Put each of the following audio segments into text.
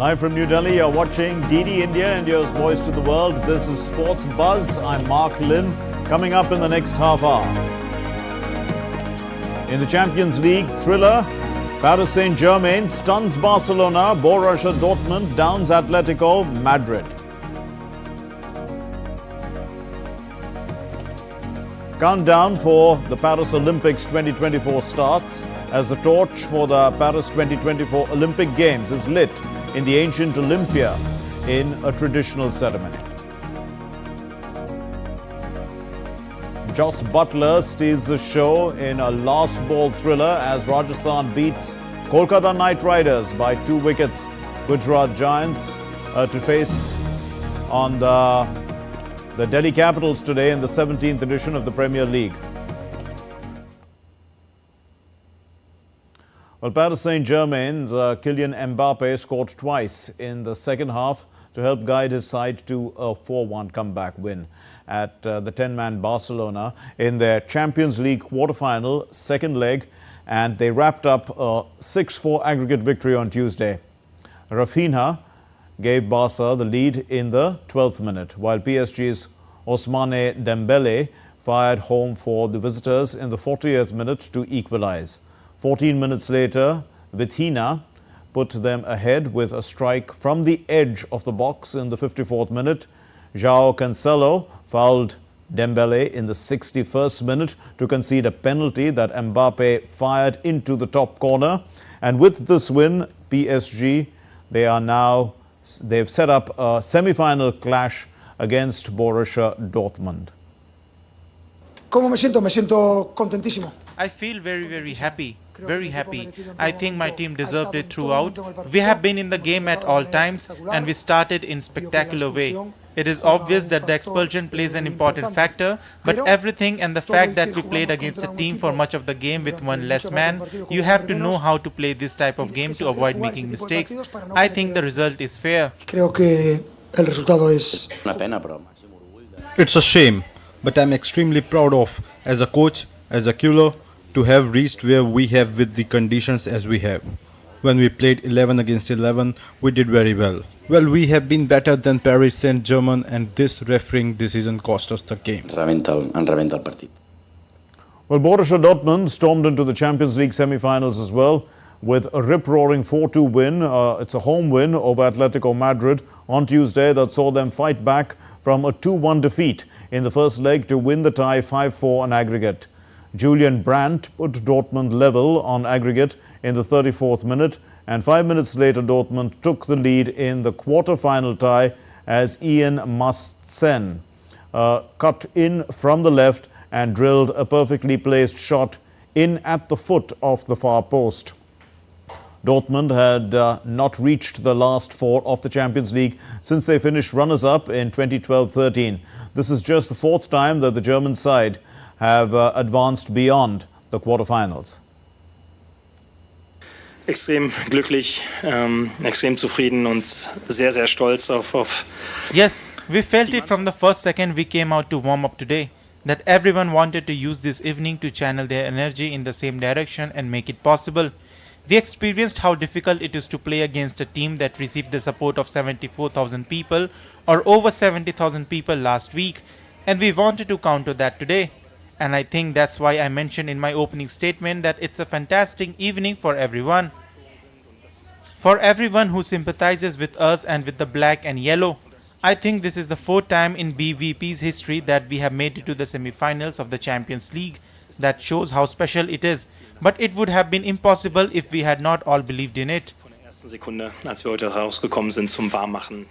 Live from New Delhi, you're watching DD India, India's voice to the world. This is Sports Buzz. I'm Mark Lynn. Coming up in the next half hour. In the Champions League thriller, Paris Saint-Germain stuns Barcelona, Borussia Dortmund downs Atletico Madrid. Countdown for the Paris Olympics 2024 starts as the torch for the Paris 2024 Olympic Games is lit in the ancient Olympia in a traditional ceremony. Joss Buttler steals the show in a last ball thriller as Rajasthan beats Kolkata Knight Riders by 2 wickets. Gujrat Giants to face on the Delhi Capitals today in the 17th edition of the Premier League. Well, Paris Saint-Germain's Kylian Mbappe scored twice in the second half to help guide his side to a 4-1 comeback win at the 10-man Barcelona in their Champions League quarter-final second leg, and they wrapped up a 6-4 aggregate victory on Tuesday. Rafinha gave Barca the lead in the 12th minute, while PSG's Ousmane Dembele fired home for the visitors in the 40th minute to equalize. 14 minutes later, Vitinha put them ahead with a strike from the edge of the box in the 54th minute. João Cancelo fouled Dembele in the 61st minute to concede a penalty that Mbappe fired into the top corner. And with this win, PSG, they've set up a semi-final clash against Borussia Dortmund. ¿Cómo me siento? Me siento contentísimo. I feel very happy. Very happy. I think my team deserved it throughout. We have been in the game at all times and we started in spectacular way. It is obvious that the expulsion plays an important factor, but everything and the fact that we played against a team for much of the game with one less man, you have to know how to play this type of game to avoid making mistakes. I think the result is fair. Creo que el resultado es una pena, pero it's a shame, but I'm extremely proud of, as a coach, as a Cullen, to have reached where we have with the conditions as we have. When we played 11 against 11, we did very well. Well, we have been better than Paris Saint-Germain, and this refereeing decision cost us the game. rebenta el partit. Well, Borussia Dortmund stormed into the Champions League semi-finals as well with a rip-roaring 4-2 win. It's a home win over Atletico Madrid on Tuesday that saw them fight back from a 2-1 defeat in the first leg to win the tie 5-4 on aggregate. Julian Brandt put Dortmund level on aggregate in the 34th minute, and 5 minutes later Dortmund took the lead in the quarter-final tie as Ian Mustsen cut in from the left and drilled a perfectly placed shot in at the foot of the far post. Dortmund had not reached the last 4 of the Champions League since they finished runners-up in 2012-13. This is just the 4th time that the German side have advanced beyond the quarterfinals. Extrem glücklich, extrem zufrieden und sehr stolz auf. Yes, we felt it from the first second we came out to warm up today, that everyone wanted to use this evening to channel their energy in the same direction and make it possible. We experienced how difficult it is to play against a team that received the support of 74,000 people or over 70,000 people last week, and we wanted to counter that today. And I think that's why I mentioned in my opening statement that it's a fantastic evening for everyone. For everyone who sympathizes with us and with the black and yellow. I think this is the 4th time in BVP's history that we have made it to the semi-finals of the Champions League. That shows how special it is. But it would have been impossible if we had not all believed in it. Von der ersten Sekunde, als wir heute rausgekommen sind zum Warmmachen.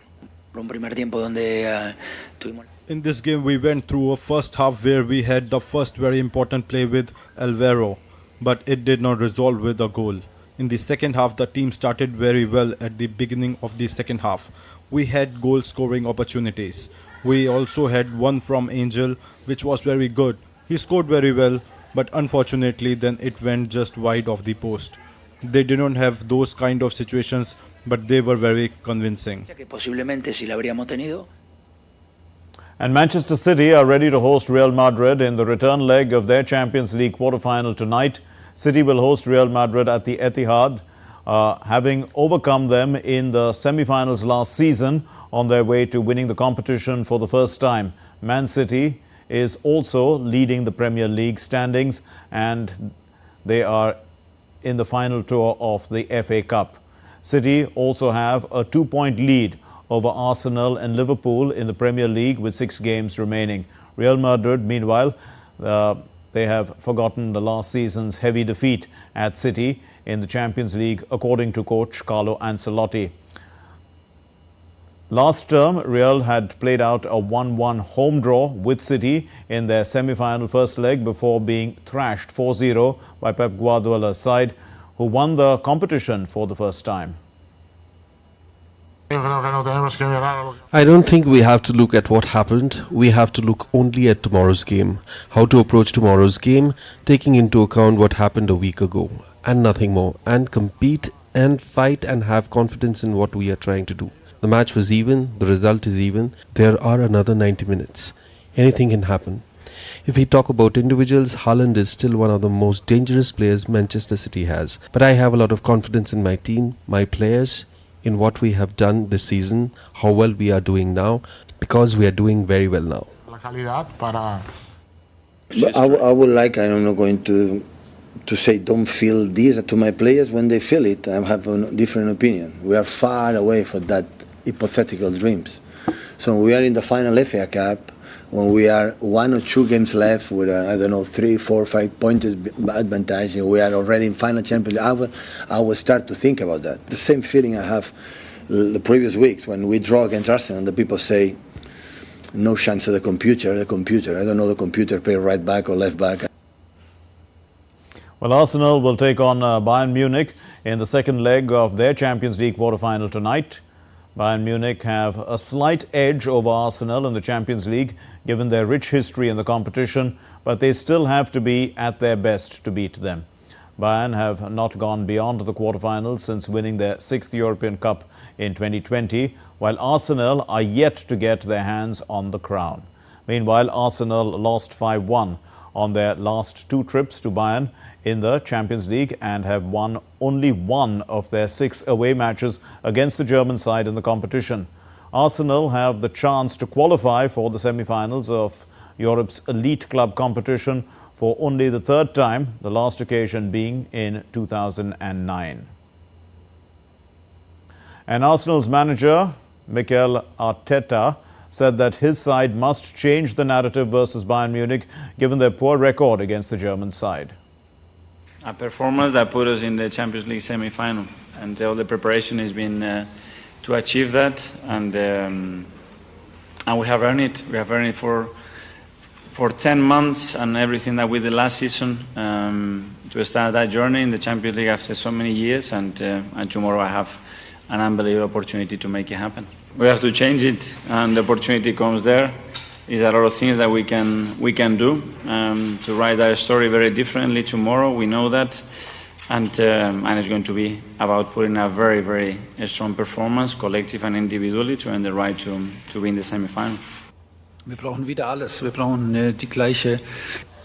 In this game, we went through a first half where we had the first very important play with Alvaro, but it did not resolve with a goal. In the second half, the team started very well at the beginning of the second half. We had goal scoring opportunities. We also had one from Angel, which was very good. He scored very well, but unfortunately then it went just wide of the post. They did not have those kind of situations, but they were very convincing. And Manchester City are ready to host Real Madrid in the return leg of their Champions League quarter-final tonight. City will host Real Madrid at the Etihad having overcome them in the semi-finals last season on their way to winning the competition for the first time. Man City is also leading the Premier League standings, and they are in the final tour of the FA Cup. City also have a 2-point lead over Arsenal and Liverpool in the Premier League with 6 games remaining. Real Madrid, meanwhile, they have forgotten the last season's heavy defeat at City in the Champions League, according to coach Carlo Ancelotti. Last term, Real had played out a 1-1 home draw with City in their semi-final first leg before being thrashed 4-0 by Pep Guardiola's side, who won the competition for the first time. I don't think we have to look at what happened. We have to look only at tomorrow's game. How to approach tomorrow's game, taking into account what happened a week ago, and nothing more. And compete and fight and have confidence in what we are trying to do. The match was even, the result is even. There are another 90 minutes. Anything can happen. If we talk about individuals, Haaland is still one of the most dangerous players Manchester City has. But I have a lot of confidence in my team, my players, in what we have done this season, how well we are doing now, because we are doing very well now. I would like, I'm not going to say don't feel this to my players when they feel it. I have a different opinion. We are far away from that hypothetical dreams. So we are in the final FA Cup, when we are 1 or 2 games left with, 3, 4, 5 points advantage, and we are already in final Champions League, I will start to think about that. The same feeling I have the previous weeks when we draw against Arsenal and the people say, no chance of the computer. I don't know the computer play right back or left back. Well, Arsenal will take on Bayern Munich in the second leg of their Champions League quarter-final tonight. Bayern Munich have a slight edge over Arsenal in the Champions League, given their rich history in the competition, but they still have to be at their best to beat them. Bayern have not gone beyond the quarterfinals since winning their 6th European Cup in 2020, while Arsenal are yet to get their hands on the crown. Meanwhile, Arsenal lost 5-1 on their last 2 trips to Bayern in the Champions League and have won only 1 of their 6 away matches against the German side in the competition. Arsenal have the chance to qualify for the semi-finals of Europe's elite club competition for only the 3rd time, the last occasion being in 2009. And Arsenal's manager, Mikel Arteta, said that his side must change the narrative versus Bayern Munich given their poor record against the German side. A performance that put us in the Champions League semi-final, and all the preparation has been to achieve that, and we have earned it. We have earned it for 10 months and everything that we did last season to start that journey in the Champions League after so many years, and tomorrow I have an unbelievable opportunity to make it happen. We have to change it, and the opportunity comes there. There's a lot of things that we can do to write that story very differently tomorrow. We know that, and it's going to be about putting a very, very strong performance, collective and individually, to earn the right to win the semi-final. Wir brauchen wieder alles. Wir brauchen die gleiche.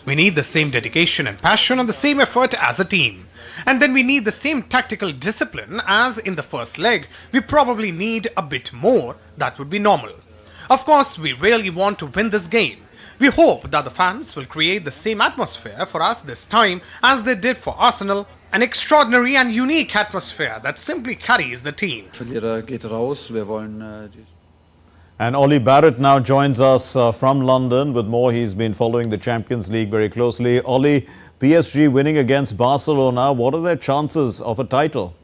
We need the same dedication and passion and the same effort as a team. And then we need the same tactical discipline as in the first leg. We probably need a bit more. That would be normal. Of course, we really want to win this game. We hope that the fans will create the same atmosphere for us this time as they did for Arsenal. An extraordinary and unique atmosphere that simply carries the team. Verlierer geht raus. Wir wollen And Ole Barrett now joins us from London with more. He's been following the Champions League very closely. Ole, PSG winning against Barcelona. What are their chances of a title?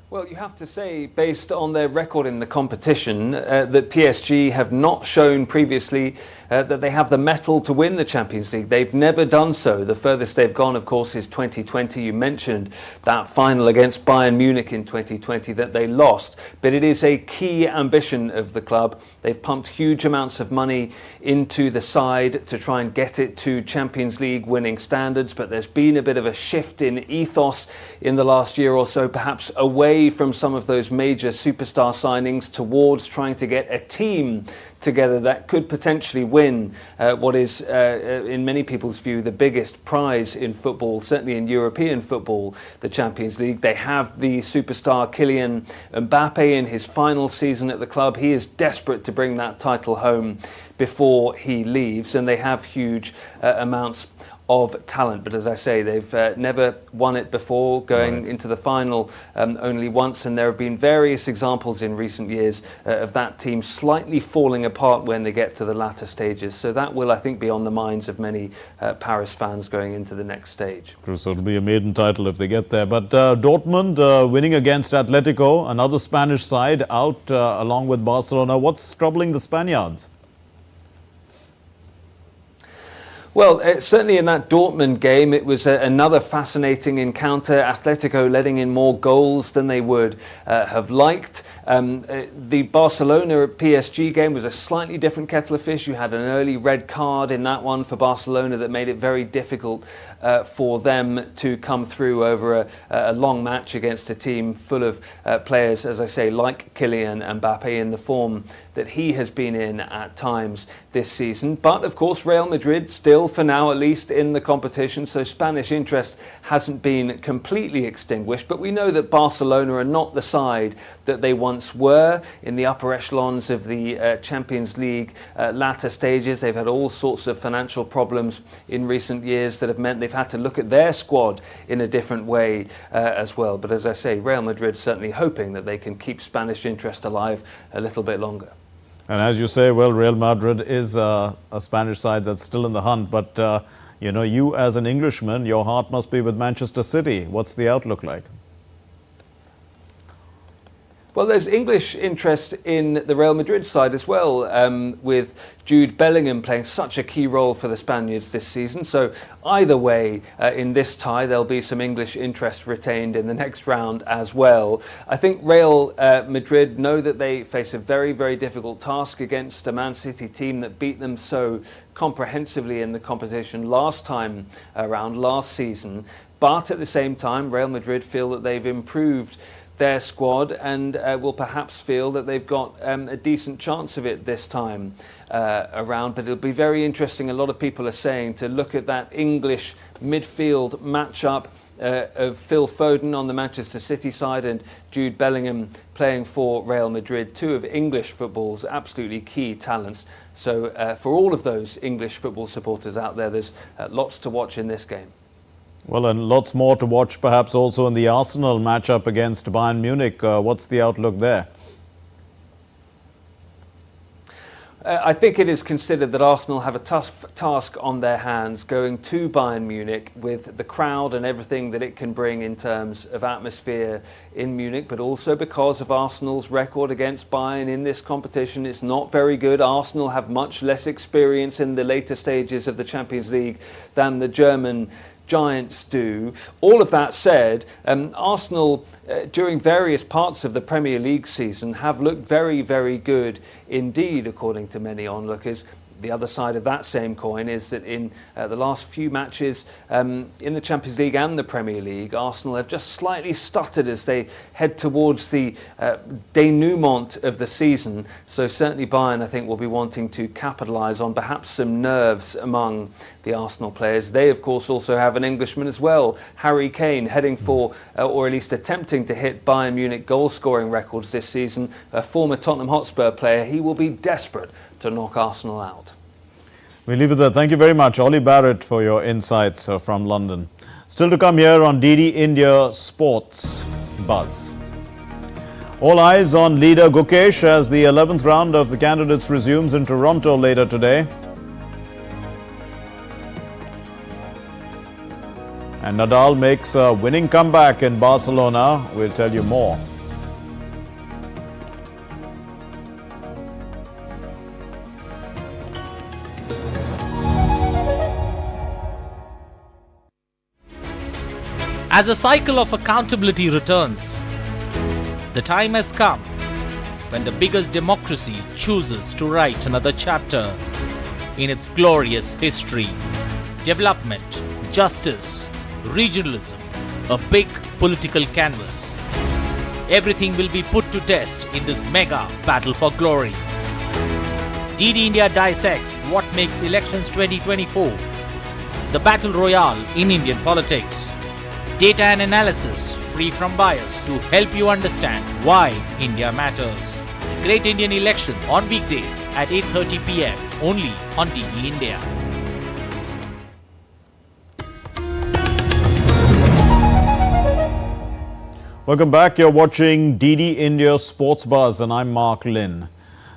Well, you have to say, based on their record in the competition, that PSG have not shown previously that they have the mettle to win the Champions League. They've never done so. The furthest they've gone, of course, is 2020. You mentioned that final against Bayern Munich in 2020 that they lost. But it is a key ambition of the club. They've pumped huge amounts of money into the side to try and get it to Champions League winning standards. But there's been a bit of a shift in ethos in the last year or so, perhaps away away from some of those major superstar signings towards trying to get a team together that could potentially win what is, in many people's view, the biggest prize in football, certainly in European football, the Champions League. They have the superstar Kylian Mbappe in his final season at the club. He is desperate to bring that title home before he leaves, and they have huge amounts of talent. But as I say, they've never won it before, going into the final only once, and there have been various examples in recent years of that team slightly falling apart when they get to the latter stages. So that will, I think, be on the minds of many Paris fans going into the next stage. True, so it'll be a maiden title if they get there. But Dortmund winning against Atletico, another Spanish side, out along with Barcelona. What's troubling the Spaniards? Well, certainly in that Dortmund game, it was another fascinating encounter. Atletico letting in more goals than they would have liked. The Barcelona PSG game was a slightly different kettle of fish. You had an early red card in that one for Barcelona that made it very difficult for them to come through over a long match against a team full of players, as I say, like Kylian Mbappe, in the form that he has been in at times this season. But of course, Real Madrid still, for now at least, in the competition, so Spanish interest hasn't been completely extinguished. But we know that Barcelona are not the side that they once were in the upper echelons of the Champions League latter stages. They've had all sorts of financial problems in recent years that have meant they've had to look at their squad in a different way as well. But as I say, Real Madrid certainly hoping that they can keep Spanish interest alive a little bit longer. And as you say, well, Real Madrid is a Spanish side that's still in the hunt. But, you know, you as an Englishman, your heart must be with Manchester City. What's the outlook like? Well, there's English interest in the Real Madrid side as well, with Jude Bellingham playing such a key role for the Spaniards this season. So either way, in this tie, there'll be some English interest retained in the next round as well. I think Real Madrid know that they face a very, very difficult task against a Man City team that beat them so comprehensively in the competition last time around, last season. But at the same time, Real Madrid feel that they've improved their squad and will perhaps feel that they've got a decent chance of it this time around. But it'll be very interesting, a lot of people are saying, to look at that English midfield matchup of Phil Foden on the Manchester City side and Jude Bellingham playing for Real Madrid, two of English football's absolutely key talents. So for all of those English football supporters out there, there's lots to watch in this game. Well, and lots more to watch perhaps also in the Arsenal matchup against Bayern Munich. What's the outlook there? I think it is considered that Arsenal have a tough task on their hands going to Bayern Munich with the crowd and everything that it can bring in terms of atmosphere in Munich, but also because of Arsenal's record against Bayern in this competition. It's not very good. Arsenal have much less experience in the later stages of the Champions League than the German Giants do. All of that said, Arsenal during various parts of the Premier League season have looked very, very good indeed, according to many onlookers. The other side of that same coin is that in the last few matches in the Champions League and the Premier League, Arsenal have just slightly stuttered as they head towards the denouement of the season. So certainly Bayern, I think, will be wanting to capitalise on perhaps some nerves among the Arsenal players. They, of course, also have an Englishman as well, Harry Kane, heading for, or at least attempting to hit Bayern Munich goal-scoring records this season. A former Tottenham Hotspur player, he will be desperate to knock Arsenal out. We leave it there. Thank you very much, Ole Barrett, for your insights from London. Still to come here on DD India Sports Buzz. All eyes on leader Gukesh as the 11th round of the candidates resumes in Toronto later today. And Nadal makes a winning comeback in Barcelona. We'll tell you more. As a cycle of accountability returns, the time has come when the biggest democracy chooses to write another chapter in its glorious history. Development, justice, regionalism, a big political canvas. Everything will be put to test in this mega battle for glory. DD India dissects what makes elections 2024 the battle royale in Indian politics. Data and analysis free from bias to help you understand why India matters. The Great Indian Election on weekdays at 8:30 p.m. only on DD India. Welcome back. You're watching DD India Sports Buzz and I'm Lynn.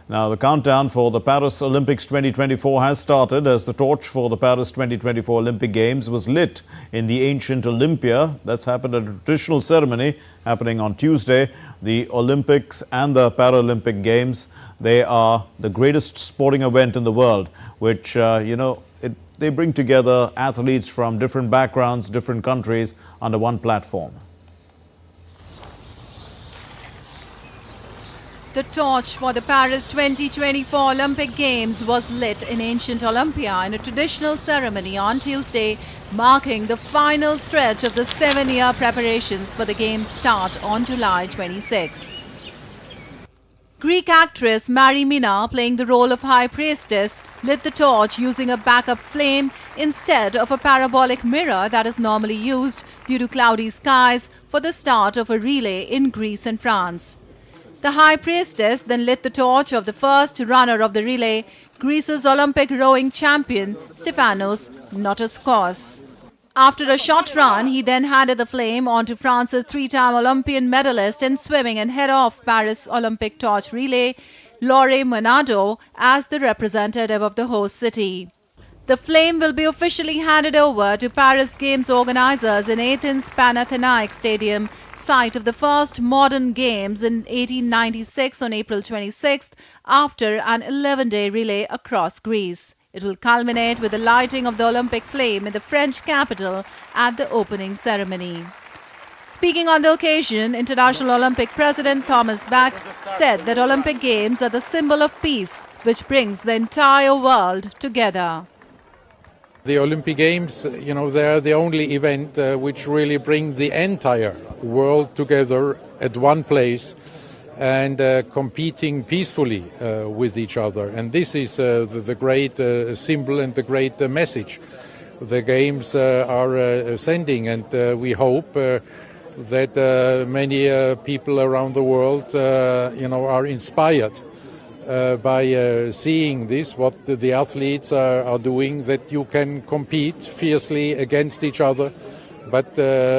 Now, the countdown for the Paris Olympics 2024 has started as the torch for the Paris 2024 Olympic Games was lit in the ancient Olympia. That's happened at a traditional ceremony happening on Tuesday. The Olympics and the Paralympic Games, they are the greatest sporting event in the world, which, they bring together athletes from different backgrounds, different countries under one platform. The torch for the Paris 2024 Olympic Games was lit in ancient Olympia in a traditional ceremony on Tuesday, marking the final stretch of the 7-year preparations for the Games start on July 26. Greek actress Mary Mina, playing the role of High Priestess, lit the torch using a backup flame instead of a parabolic mirror that is normally used due to cloudy skies for the start of a relay in Greece and France. The High Priestess then lit the torch of the first runner of the relay, Greece's Olympic rowing champion, Stefanos Notoskos. After a short run, he then handed the flame on to France's 3-time Olympian medalist in swimming and head of Paris Olympic torch relay, Laure Monado, as the representative of the host city. The flame will be officially handed over to Paris Games organizers in Athens' Panathinaik Stadium, site of the first modern games in 1896 on April 26th after an 11-day relay across Greece. It will culminate with the lighting of the Olympic flame in the French capital at the opening ceremony. Speaking on the occasion, International Olympic President Thomas Bach said that Olympic Games are the symbol of peace, which brings the entire world together. The Olympic Games, they are the only event which really bring the entire world together at one place and competing peacefully with each other. And this is the great symbol and the great message the Games are sending. And we hope that many people around the world, are inspired by seeing this, what the athletes are doing, that you can compete fiercely against each other, but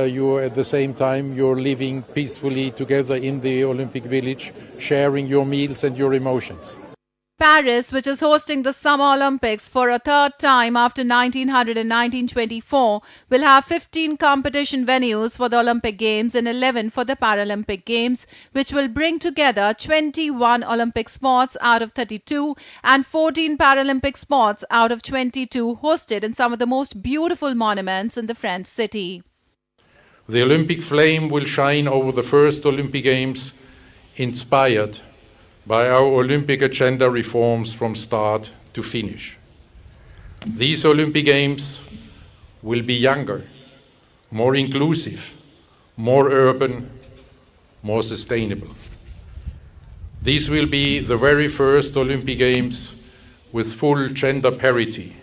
you at the same time you're living peacefully together in the Olympic Village, sharing your meals and your emotions. Paris, which is hosting the Summer Olympics for a third time after 1900 and 1924, will have 15 competition venues for the Olympic Games and 11 for the Paralympic Games, which will bring together 21 Olympic sports out of 32 and 14 Paralympic sports out of 22 hosted in some of the most beautiful monuments in the French city. The Olympic flame will shine over the first Olympic Games, inspired by our Olympic agenda reforms from start to finish. These Olympic Games will be younger, more inclusive, more urban, more sustainable. These will be the very first Olympic Games with full gender parity,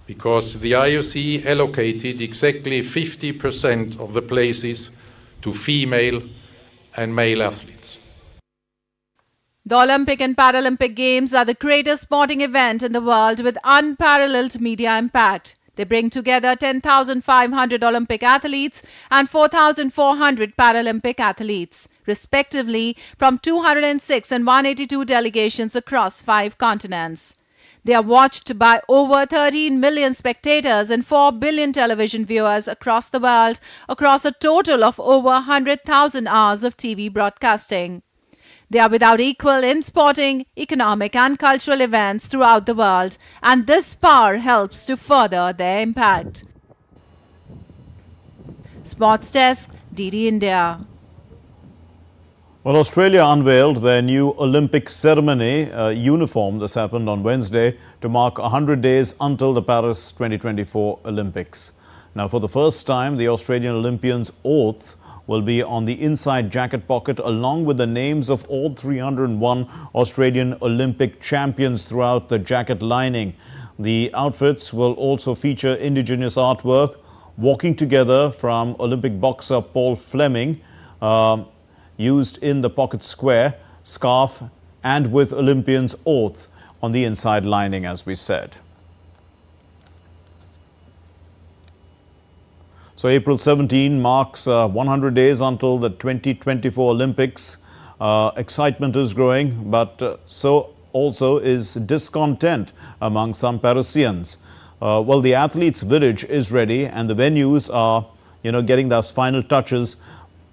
because the IOC allocated exactly 50% of the places to female and male athletes. The Olympic and Paralympic Games are the greatest sporting event in the world with unparalleled media impact. They bring together 10,500 Olympic athletes and 4,400 Paralympic athletes, respectively, from 206 and 182 delegations across 5 continents. They are watched by over 13 million spectators and 4 billion television viewers across the world, across a total of over 100,000 hours of TV broadcasting. They are without equal in sporting, economic and cultural events throughout the world, and this power helps to further their impact. Sports Desk, DD India. Well, Australia unveiled their new Olympic ceremony uniform. This happened on Wednesday to mark 100 days until the Paris 2024 Olympics. Now, for the first time, the Australian Olympians' oath will be on the inside jacket pocket, along with the names of all 301 Australian Olympic champions throughout the jacket lining. The outfits will also feature indigenous artwork, walking together from Olympic boxer Paul Fleming, used in the pocket square, scarf, and with Olympian's oath on the inside lining, as we said. So April 17 marks 100 days until the 2024 Olympics. Excitement is growing, but so also is discontent among some Parisians. Well, the athletes' village is ready and the venues are, getting those final touches.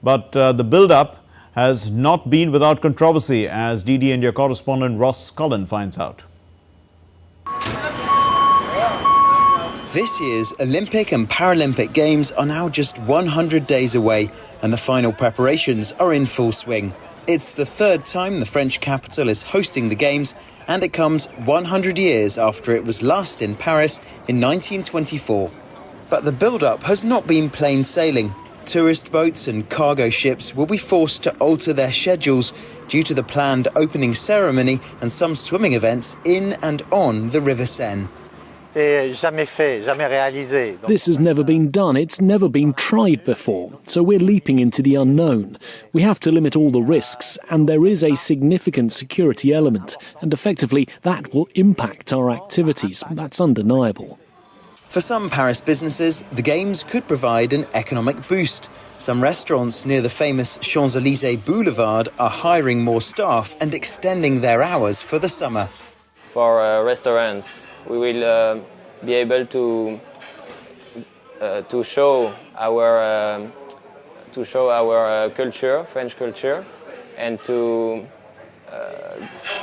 But the build-up has not been without controversy, as DD India correspondent Ross Cullen finds out. This year's Olympic and Paralympic Games are now just 100 days away, and the final preparations are in full swing. It's the third time the French capital is hosting the Games, and it comes 100 years after it was last in Paris in 1924. But the build-up has not been plain sailing. Tourist boats and cargo ships will be forced to alter their schedules due to the planned opening ceremony and some swimming events in and on the River Seine. This has never been done, it's never been tried before, so we're leaping into the unknown. We have to limit all the risks, and there is a significant security element, and effectively that will impact our activities. That's undeniable. For some Paris businesses, the Games could provide an economic boost. Some restaurants near the famous Champs-Élysées Boulevard are hiring more staff and extending their hours for the summer. For restaurants, we will be able to show our culture, French culture, and to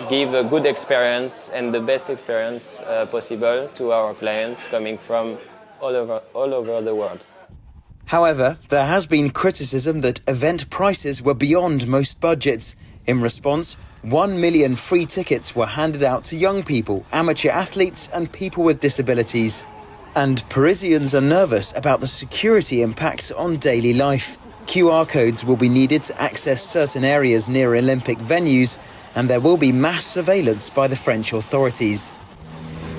give a good experience and the best experience possible to our clients coming from all over the world. However, there has been criticism that event prices were beyond most budgets. In response, 1 million free tickets were handed out to young people, amateur athletes and people with disabilities. And Parisians are nervous about the security impact on daily life. QR codes will be needed to access certain areas near Olympic venues, and there will be mass surveillance by the French authorities.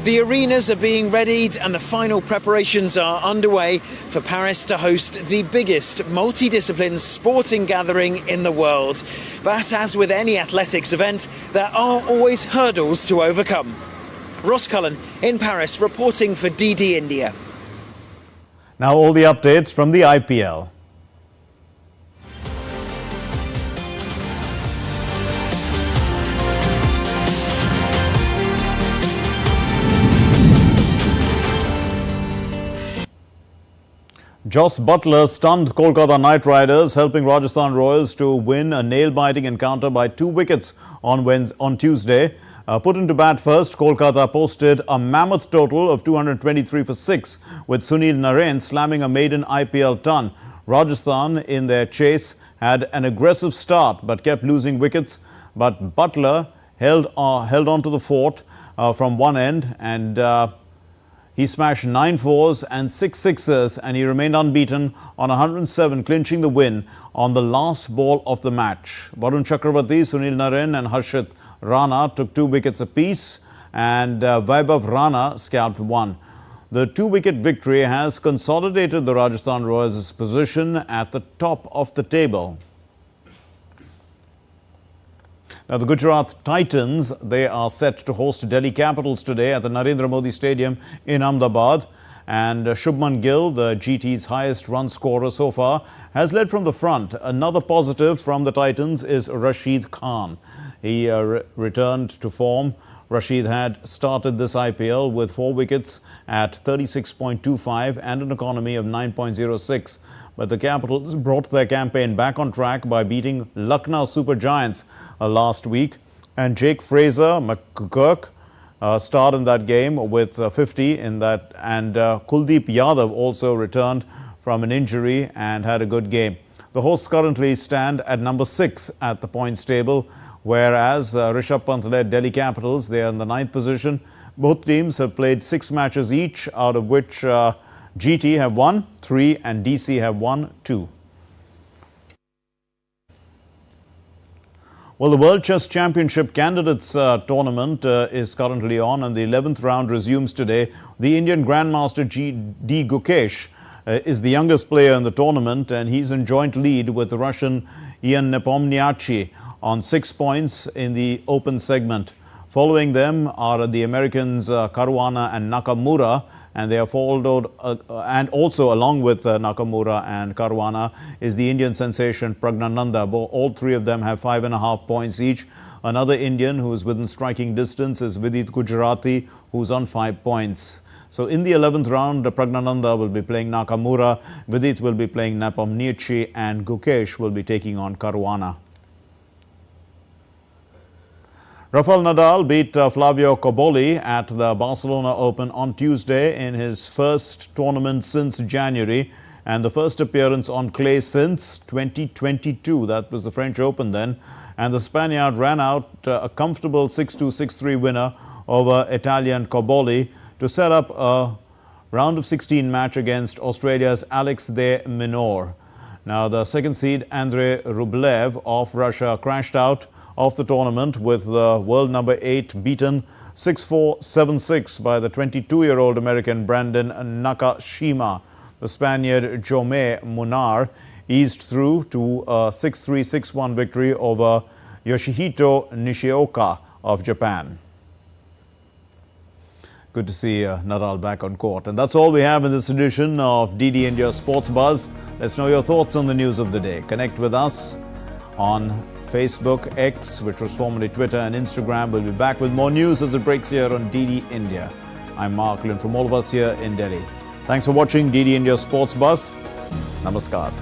The arenas are being readied and the final preparations are underway for Paris to host the biggest multidiscipline sporting gathering in the world. But as with any athletics event, there are always hurdles to overcome. Ross Cullen in Paris reporting for DD India. Now all the updates from the IPL. Jos Buttler stunned Kolkata Knight Riders, helping Rajasthan Royals to win a nail-biting encounter by 2 wickets on Tuesday. Put into bat first, Kolkata posted a mammoth total of 223 for 6, with Sunil Narine slamming a maiden IPL ton. Rajasthan, in their chase, had an aggressive start but kept losing wickets. But Buttler held on to the fort from one end, and he smashed 9 fours and 6 sixes, and he remained unbeaten on 107, clinching the win on the last ball of the match. Varun Chakravarti, Sunil Narine and Harshit Rana took 2 wickets apiece, and Vaibhav Rana scalped 1. The 2-wicket victory has consolidated the Rajasthan Royals' position at the top of the table. Now, the Gujrat Titans, they are set to host Delhi Capitals today at the Narendra Modi Stadium in Ahmedabad. And Shubman Gill, the GT's highest run scorer so far, has led from the front. Another positive from the Titans is Rashid Khan. He returned to form. Rashid had started this IPL with 4 wickets at 36.25 and an economy of 9.06. But the Capitals brought their campaign back on track by beating Lucknow Super Giants last week. And Jake Fraser McGurk starred in that game with 50 in that. And Kuldeep Yadav also returned from an injury and had a good game. The hosts currently stand at number 6 at the points table, whereas Rishabh Pant led Delhi Capitals, they are in the 9th position. Both teams have played 6 matches each, out of which GT have won 3 and DC have won 2. Well, the World Chess Championship Candidates Tournament is currently on, and the 11th round resumes today. The Indian Grandmaster D. Gukesh is the youngest player in the tournament, and he's in joint lead with the Russian Ian Nepomniachtchi on 6 points in the open segment. Following them are the Americans Caruana and Nakamura, and they are followed, and also along with Nakamura and Caruana is the Indian sensation Pragnananda. All three of them have 5.5 points each. Another Indian who is within striking distance is Vidit Gujrati, who's on 5 points. So in the 11th round, Pragnananda will be playing Nakamura, Vidit will be playing Nepomniachtchi, and Gukesh will be taking on Caruana. Rafael Nadal beat Flavio Cobolli at the Barcelona Open on Tuesday in his first tournament since January, and the first appearance on clay since 2022. That was the French Open then. And the Spaniard ran out a comfortable 6-2, 6-3 winner over Italian Cobolli to set up a round of 16 match against Australia's Alex de Minaur. Now, the second seed Andrei Rublev of Russia crashed out of the tournament with the world number 8 beaten 6-4, 7-6 by the 22-year-old American Brandon Nakashima. The Spaniard Jaume Munar eased through to a 6-3, 6-1 victory over Yoshihito Nishioka of Japan. Good to see Nadal back on court. And that's all we have in this edition of DD India Sports Buzz. Let's know your thoughts on the news of the day. Connect with us on Facebook, X, which was formerly Twitter, and Instagram. We'll be back with more news as it breaks here on DD India. I'm Lynn from all of us here in Delhi. Thanks for watching DD India Sports Buzz. Namaskar.